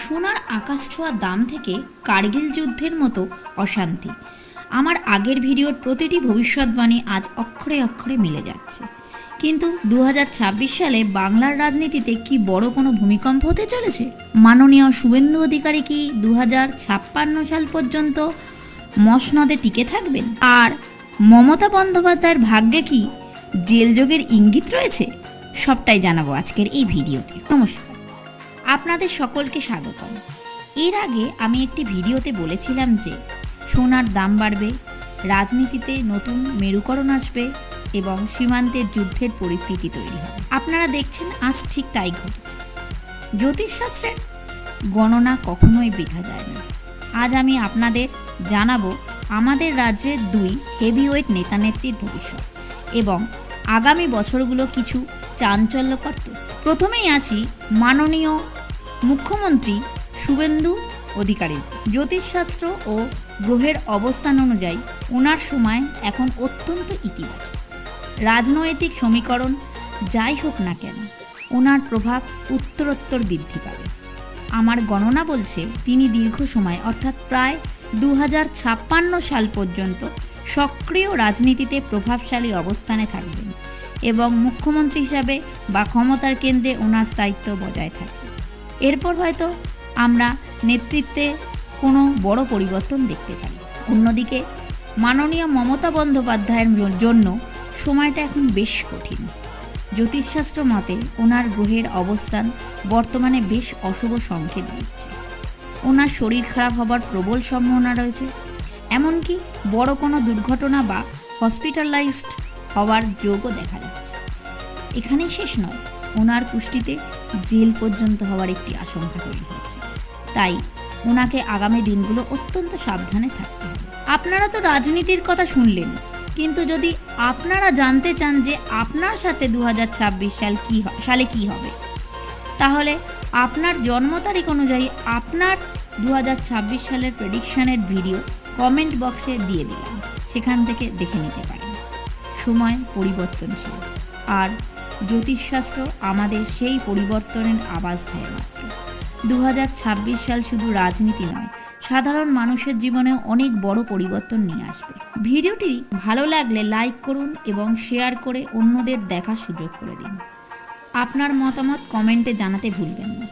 সোনার আকাশ ছোঁয়া দাম থেকে কার্গিল যুদ্ধের মতো অশান্তি। আমার আগের ভিডিওর প্রতিটি ভবিষ্যৎবাণী আজ অক্ষরে অক্ষরে মিলে যাচ্ছে। কিন্তু 2026 সালে বাংলার রাজনীতিতে কি বড় কোনো ভূমিকম্প হতে চলেছে? মাননীয় শুভেন্দু অধিকারী কি 2056 সাল পর্যন্ত মসনদে টিকে থাকবেন? আর মমতা বন্দ্যোপাধ্যায়ের ভাগ্যে কি জেলযোগের ইঙ্গিত রয়েছে? সবটাই জানাবো আজকের এই ভিডিওতে। নমস্কার, আপনাদের সকলকে স্বাগতম। এর আগে আমি একটি ভিডিওতে বলেছিলাম যে সোনার দাম বাড়বে, রাজনীতিতে নতুন মেরুকরণ আসবে এবং সীমান্তের যুদ্ধের পরিস্থিতি তৈরি হবে। আপনারা দেখছেন আজ ঠিক তাই ঘটেছে। জ্যোতিষশাস্ত্রের গণনা কখনোই বৃথা যায় না। আজ আমি আপনাদের জানাবো আমাদের রাজ্যের দুই হেভিওয়েট নেতানেত্রীর ভবিষ্যৎ এবং আগামী বছরগুলো কিছু চাঞ্চল্যকর তথ্য। প্রথমেই আসি মাননীয় মুখ্যমন্ত্রী শুভেন্দু অধিকারী। জ্যোতিষশাস্ত্র ও গ্রহের অবস্থান অনুযায়ী ওনার সময় এখন অত্যন্ত ইতিবাচক। রাজনৈতিক সমীকরণ যাই হোক না কেন, ওনার প্রভাব উত্তরোত্তর বৃদ্ধি পাবে। আমার গণনা বলছে তিনি দীর্ঘ সময় অর্থাৎ প্রায় 2056 সাল পর্যন্ত সক্রিয় রাজনীতিতে প্রভাবশালী অবস্থানে থাকবেন এবং মুখ্যমন্ত্রী হিসাবে বা ক্ষমতার কেন্দ্রে ওনার স্থায়িত্ব বজায় থাকবে। এরপর হয়তো আমরা নেতৃত্বে কোনো বড় পরিবর্তন দেখতে পারি। অন্যদিকে মাননীয় মমতা বন্দ্যোপাধ্যায়ের জন্য সময়টা এখন বেশ কঠিন। জ্যোতিষশাস্ত্র মতে ওনার গ্রহের অবস্থান বর্তমানে বেশ অশুভ সংকেত দিচ্ছে। ওনার শরীর খারাপ হবার প্রবল সম্ভাবনা রয়েছে, এমনকি বড় কোনো দুর্ঘটনা বা হসপিটালাইজড হওয়ার যোগও দেখা যাচ্ছে। এখানেই শেষ নয়, ওনার কুষ্টিতে জেল পর্যন্ত হওয়ার একটি আশঙ্কা তৈরি হচ্ছে। তাই ওনাকে আগামী দিনগুলো অত্যন্ত সাবধানে থাকতে হবে। আপনারা তো রাজনীতির কথা শুনলেন, কিন্তু যদি আপনারা জানতে চান যে আপনার সাথে 2026 সালে কি হবে, তাহলে আপনার জন্ম তারিখ অনুযায়ী আপনার 2026 সালের প্রেডিকশনের ভিডিও কমেন্ট বক্সে দিয়ে দিলাম, সেখান থেকে দেখে নিতে পারেন। সময় পরিবর্তনশীল, আর জ্যোতিষশাস্ত্র আমাদের সেই পরিবর্তনের আভাস দেয় মাত্র। 2026 সাল শুধু রাজনীতি নয়, সাধারণ মানুষের জীবনেও অনেক বড় পরিবর্তন নিয়ে আসবে। ভিডিওটি ভালো লাগলে লাইক করুন এবং শেয়ার করে অন্যদের দেখার সুযোগ করে দিন। আপনার মতামত কমেন্টে জানাতে ভুলবেন না।